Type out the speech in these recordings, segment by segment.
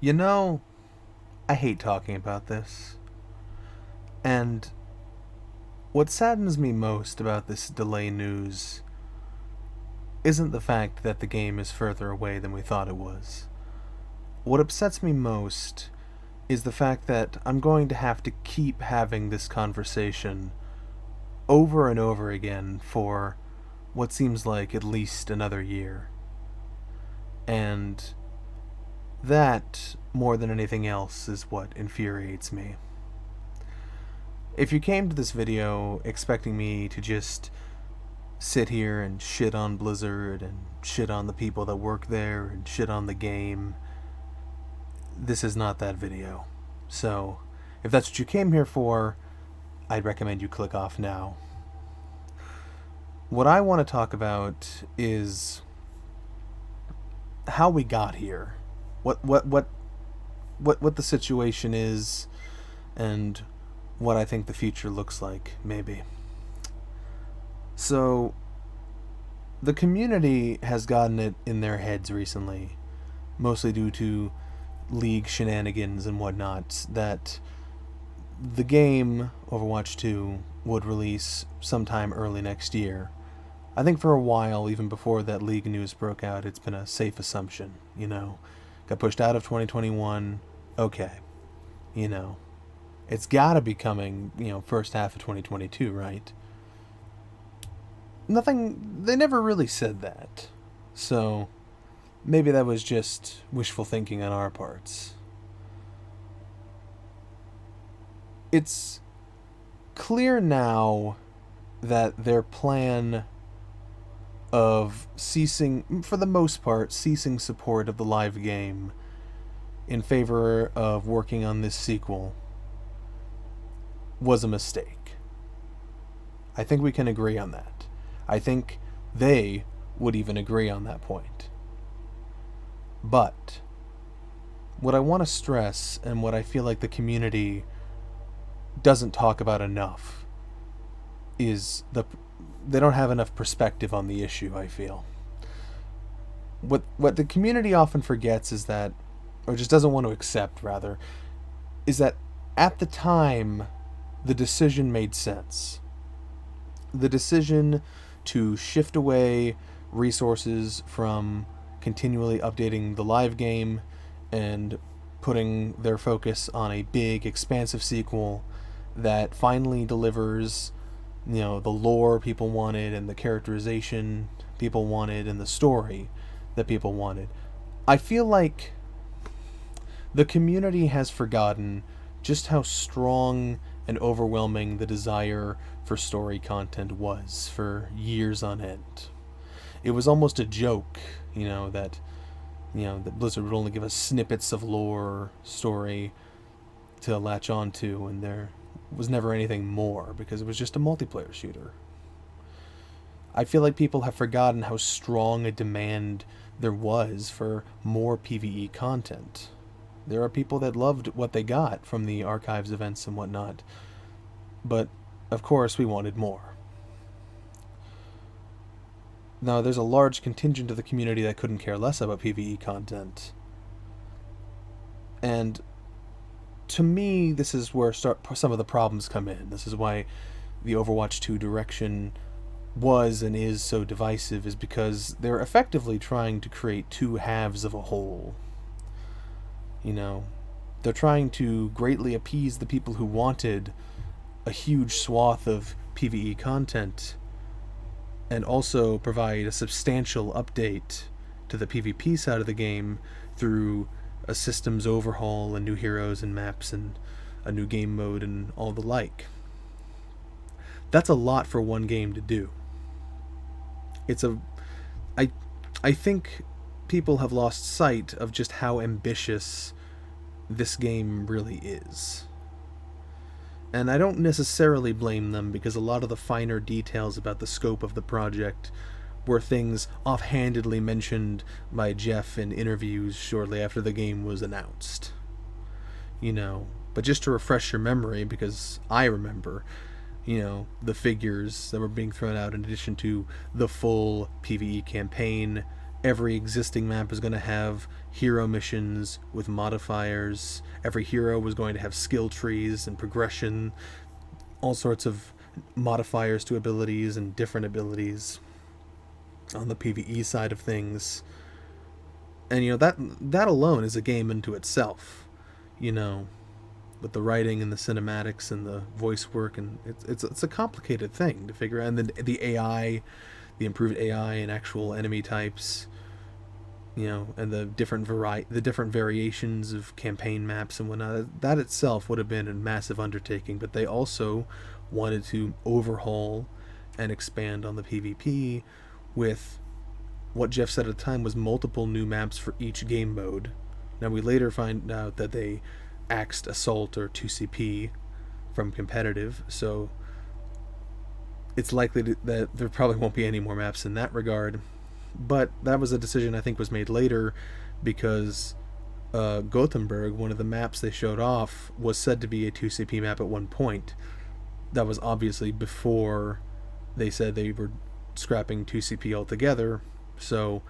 You know, I hate talking about this. And what saddens me most about this delay news isn't the fact that the game is further away than we thought it was. What upsets me most is the fact that I'm going to have to keep having this conversation over and over again for what seems like at least another year. And that, more than anything else, is what infuriates me. If you came to this video expecting me to just sit here and shit on Blizzard and shit on the people that work there and shit on the game, this is not that video. So, if that's what you came here for, I'd recommend you click off now. What I want to talk about is how we got here. What the situation is and what I think the future looks like, maybe. So, the community has gotten it in their heads recently, mostly due to League shenanigans and whatnot, that the game, Overwatch 2, would release sometime early next year. I think for a while, even before that League news broke out, it's been a safe assumption, you know. Got pushed out of 2021, okay, you know. It's gotta be coming, first half of 2022, right? Nothing, they never really said that. So, maybe that was just wishful thinking on our parts. It's clear now that their plan of ceasing, for the most part, ceasing support of the live game in favor of working on this sequel was a mistake. I think we can agree on that. I think they would even agree on that point. But what I want to stress, and what I feel like the community doesn't talk about enough, is they don't have enough perspective on the issue, I feel. What the community often forgets is that, or just doesn't want to accept rather, is that at the time the decision made sense. The decision to shift away resources from continually updating the live game and putting their focus on a big, expansive sequel that finally delivers, the lore people wanted and the characterization people wanted and the story that people wanted. I feel like the community has forgotten just how strong and overwhelming the desire for story content was for years on end. It was almost a joke, that Blizzard would only give us snippets of lore story to latch onto, and there was never anything more because it was just a multiplayer shooter. I feel like people have forgotten how strong a demand there was for more PvE content. There are people that loved what they got from the archives events and whatnot, but of course we wanted more. Now, there's a large contingent of the community that couldn't care less about PvE content. And to me, this is where some of the problems come in. This is why the Overwatch 2 direction was and is so divisive, is because they're effectively trying to create two halves of a whole. They're trying to greatly appease the people who wanted a huge swath of PvE content and also provide a substantial update to the PvP side of the game through a systems overhaul and new heroes and maps and a new game mode and all the like. That's a lot for one game to do. I think people have lost sight of just how ambitious this game really is. And I don't necessarily blame them, because a lot of the finer details about the scope of the project were things offhandedly mentioned by Jeff in interviews shortly after the game was announced. But just to refresh your memory, because I remember, the figures that were being thrown out in addition to the full PvE campaign. Every existing map is going to have hero missions with modifiers. Every hero was going to have skill trees and progression, all sorts of modifiers to abilities and different abilities on the PvE side of things. And that alone is a game into itself. You know, with the writing and the cinematics and the voice work, and it's a complicated thing to figure out. And then the AI, the improved AI and actual enemy types, and the different variations of campaign maps and whatnot. That itself would have been a massive undertaking, but they also wanted to overhaul and expand on the PvP with what Jeff said at the time was multiple new maps for each game mode. Now we later find out that they axed Assault or 2CP from competitive, so it's likely that there probably won't be any more maps in that regard. But that was a decision I think was made later, because Gothenburg, one of the maps they showed off, was said to be a 2CP map at one point. That was obviously before they said they were scrapping 2CP altogether, so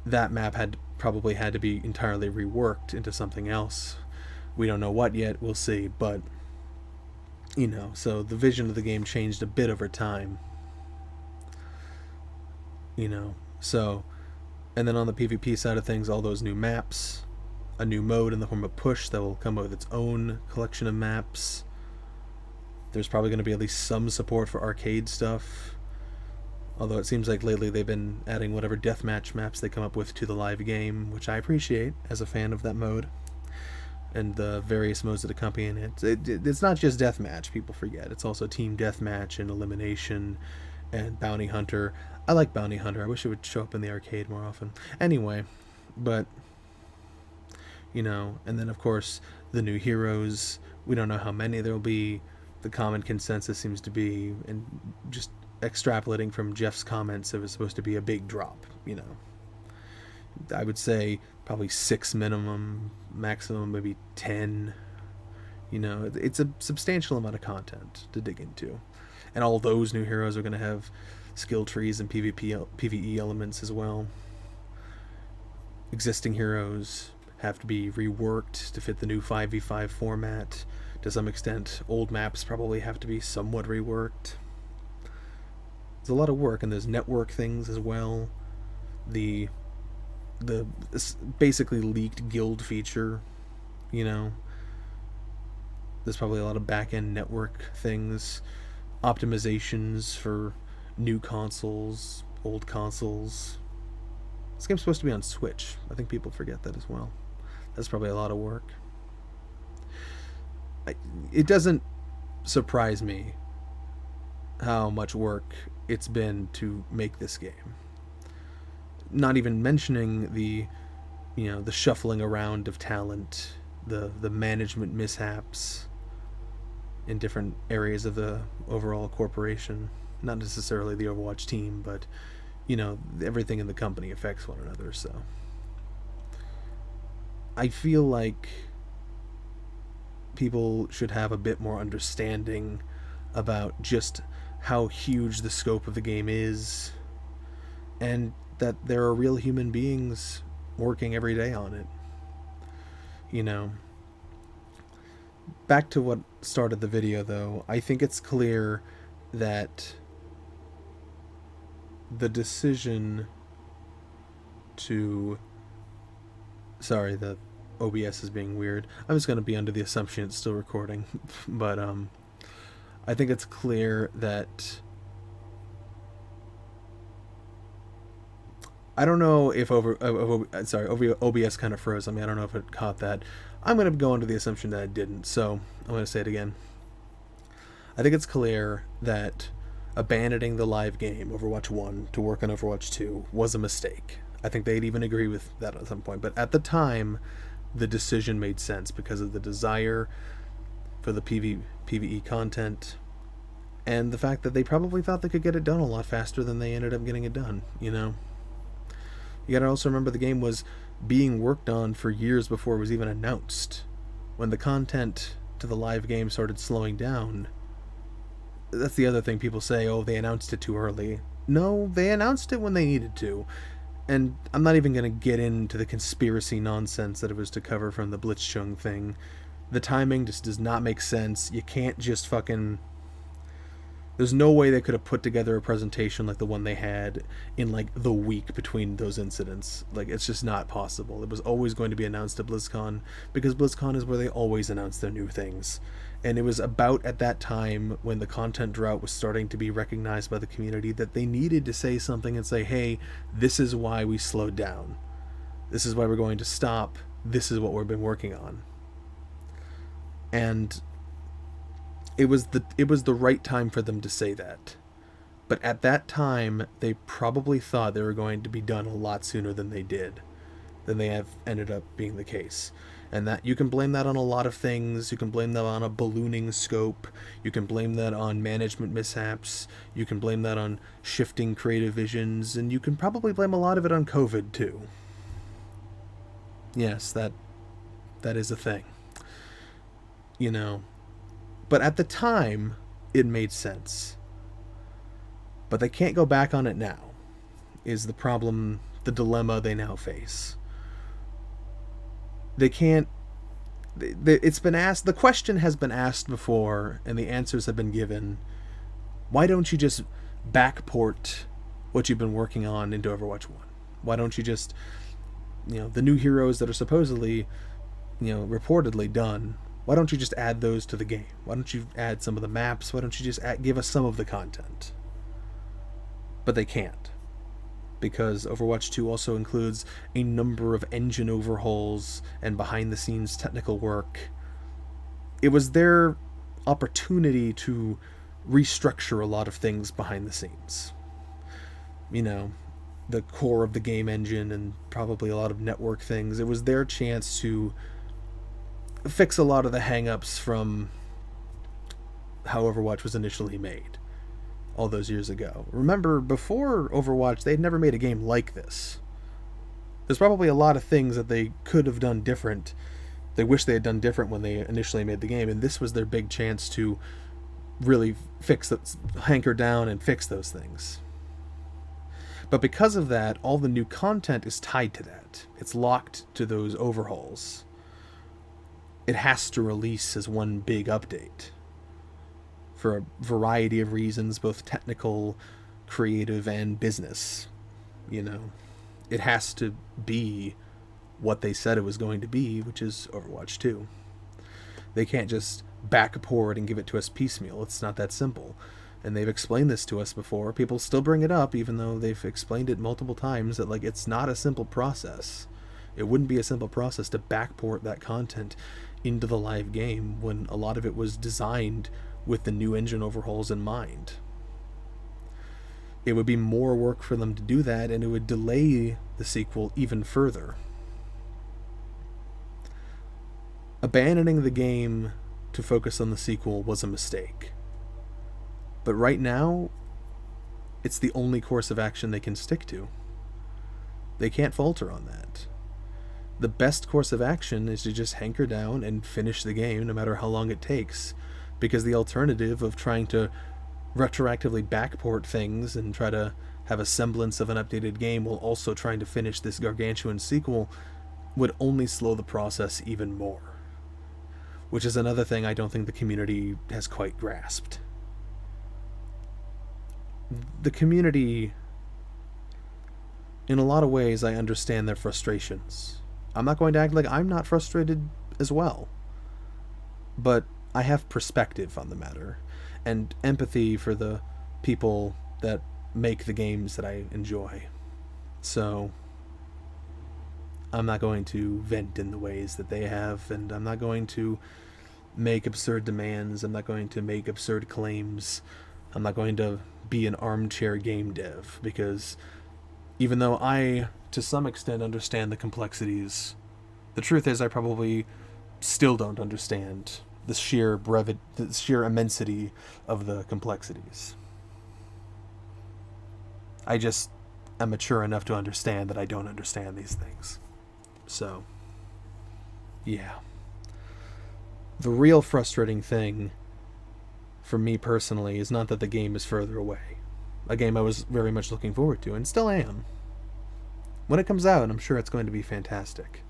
that map probably had to be entirely reworked into something else. We don't know what yet, we'll see, but so the vision of the game changed a bit over time. So, and then on the PvP side of things, all those new maps, a new mode in the form of Push that will come with its own collection of maps. There's probably going to be at least some support for arcade stuff, although it seems like lately they've been adding whatever deathmatch maps they come up with to the live game, which I appreciate as a fan of that mode, and the various modes that accompany it. It's not just deathmatch, people forget. It's also team deathmatch and elimination and bounty hunter. I like bounty hunter. I wish it would show up in the arcade more often. Anyway, but and then of course the new heroes. We don't know how many there'll be. The common consensus seems to be, and just extrapolating from Jeff's comments, it was supposed to be a big drop. I would say probably 6 minimum, maximum maybe 10. It's a substantial amount of content to dig into, and all those new heroes are going to have skill trees and PvE elements as well. Existing heroes have to be reworked to fit the new 5v5 format. To some extent, old maps probably have to be somewhat reworked. There's a lot of work, and there's network things as well. The basically leaked guild feature, there's probably a lot of back-end network things, optimizations for new consoles, old consoles. This game's supposed to be on Switch. I think people forget that as well. That's probably a lot of work. It doesn't surprise me how much work it's been to make this game. Not even mentioning the shuffling around of talent, the management mishaps in different areas of the overall corporation. Not necessarily the Overwatch team, but everything in the company affects one another. So I feel like people should have a bit more understanding about just how huge the scope of the game is, and that there are real human beings working every day on it. Back to what started the video, though, I think it's clear that the decision to... Sorry, the OBS is being weird. I'm just going to be under the assumption it's still recording. But I think it's clear that... I don't know if OBS kind of froze on me. I don't know if it caught that. I'm going to go under the assumption that it didn't, so I'm going to say it again. I think it's clear that abandoning the live game, Overwatch 1, to work on Overwatch 2 was a mistake. I think they'd even agree with that at some point. But at the time, the decision made sense because of the desire for the PvE content, and the fact that they probably thought they could get it done a lot faster than they ended up getting it done, You gotta also remember the game was being worked on for years before it was even announced. When the content to the live game started slowing down, that's the other thing people say, oh, they announced it too early. No, they announced it when they needed to. And I'm not even going to get into the conspiracy nonsense that it was to cover from the Blitzchung thing. The timing just does not make sense. You can't just fucking... There's no way they could have put together a presentation like the one they had in like the week between those incidents. Like, it's just not possible. It was always going to be announced at BlizzCon, because BlizzCon is where they always announce their new things. And it was about at that time, when the content drought was starting to be recognized by the community, that they needed to say something and say, hey, this is why we slowed down. This is why we're going to stop. This is what we've been working on. And it was the right time for them to say that. But at that time, they probably thought they were going to be done a lot sooner than they did, than they have ended up being the case. And that you can blame that on a lot of things. You can blame that on a ballooning scope. You can blame that on management mishaps. You can blame that on shifting creative visions. And you can probably blame a lot of it on COVID too. Yes, that is a thing. You know. But at the time, it made sense. But they can't go back on it now, is the problem, the dilemma they now face. They can't... It's been asked, the question has been asked before, and the answers have been given. Why don't you just backport what you've been working on into Overwatch 1? Why don't you just, the new heroes that are supposedly, reportedly done, why don't you just add those to the game? Why don't you add some of the maps? Why don't you just give us some of the content? But they can't, because Overwatch 2 also includes a number of engine overhauls and behind-the-scenes technical work. It was their opportunity to restructure a lot of things behind the scenes. The core of the game engine and probably a lot of network things. It was their chance to fix a lot of the hang-ups from how Overwatch was initially made all those years ago. Remember, before Overwatch, they'd never made a game like this. There's probably a lot of things that they could have done different. They wish they had done different when they initially made the game, and this was their big chance to really hanker down and fix those things. But because of that, all the new content is tied to that. It's locked to those overhauls. It has to release as one big update for a variety of reasons, both technical, creative, and business. It has to be what they said it was going to be, which is Overwatch 2. They can't just backport and give it to us piecemeal. It's not that simple. And they've explained this to us before. People still bring it up, even though they've explained it multiple times, that it's not a simple process. It wouldn't be a simple process to backport that content into the live game when a lot of it was designed with the new engine overhauls in mind. It would be more work for them to do that, and it would delay the sequel even further. Abandoning the game to focus on the sequel was a mistake. But right now, it's the only course of action they can stick to. They can't falter on that. The best course of action is to just hanker down and finish the game no matter how long it takes, because the alternative of trying to retroactively backport things and try to have a semblance of an updated game while also trying to finish this gargantuan sequel would only slow the process even more. Which is another thing I don't think the community has quite grasped. The community, in a lot of ways, I understand their frustrations. I'm not going to act like I'm not frustrated as well. But I have perspective on the matter, and empathy for the people that make the games that I enjoy. So I'm not going to vent in the ways that they have, and I'm not going to make absurd demands. I'm not going to make absurd claims. I'm not going to be an armchair game dev, because even though I, to some extent, understand the complexities, the truth is I probably still don't understand the sheer immensity of the complexities. I just am mature enough to understand that I don't understand these things. So, yeah. The real frustrating thing for me personally is not that the game is further away. A game I was very much looking forward to, and still am. When it comes out, I'm sure it's going to be fantastic.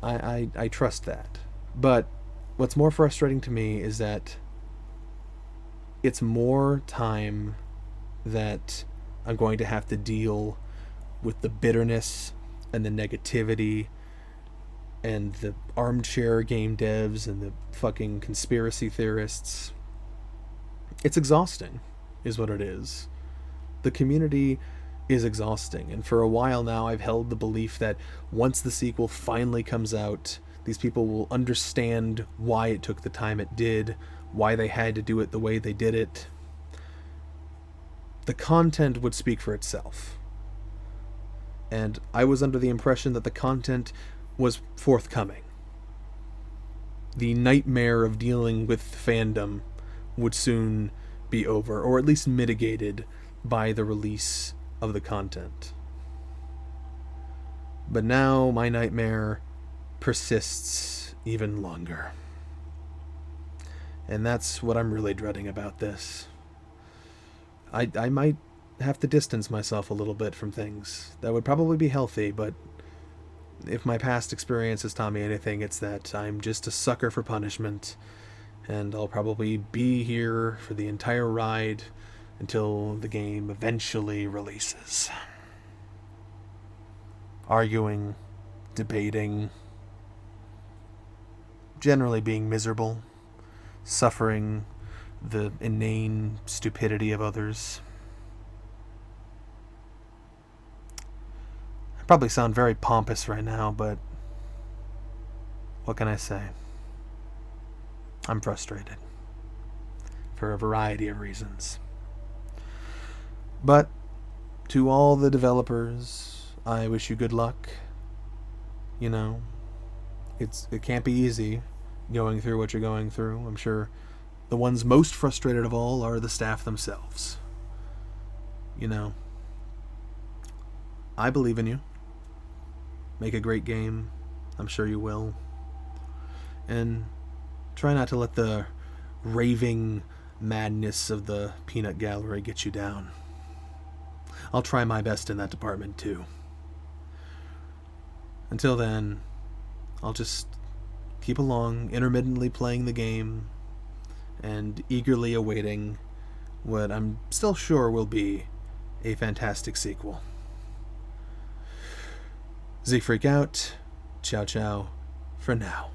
I trust that. But what's more frustrating to me is that it's more time that I'm going to have to deal with the bitterness and the negativity and the armchair game devs and the fucking conspiracy theorists. It's exhausting, is what it is. The community is exhausting, and for a while now I've held the belief that once the sequel finally comes out, these people will understand why it took the time it did, why they had to do it the way they did it. The content would speak for itself. And I was under the impression that the content was forthcoming. The nightmare of dealing with fandom would soon be over, or at least mitigated by the release of the content. But now my nightmare persists even longer. And that's what I'm really dreading about this. I might have to distance myself a little bit from things. That would probably be healthy, but if my past experience has taught me anything, it's that I'm just a sucker for punishment, and I'll probably be here for the entire ride until the game eventually releases. Arguing, debating, generally being miserable, suffering the inane stupidity of others. I probably sound very pompous right now, but what can I say? I'm frustrated for a variety of reasons. But to all the developers, I wish you good luck. You know, it can't be easy going through what you're going through. I'm sure the ones most frustrated of all are the staff themselves. You know, I believe in you. Make a great game. I'm sure you will. And try not to let the raving madness of the peanut gallery get you down. I'll try my best in that department too. Until then, I'll just keep along, intermittently playing the game and eagerly awaiting what I'm still sure will be a fantastic sequel. Zeke Freak out. Ciao ciao for now.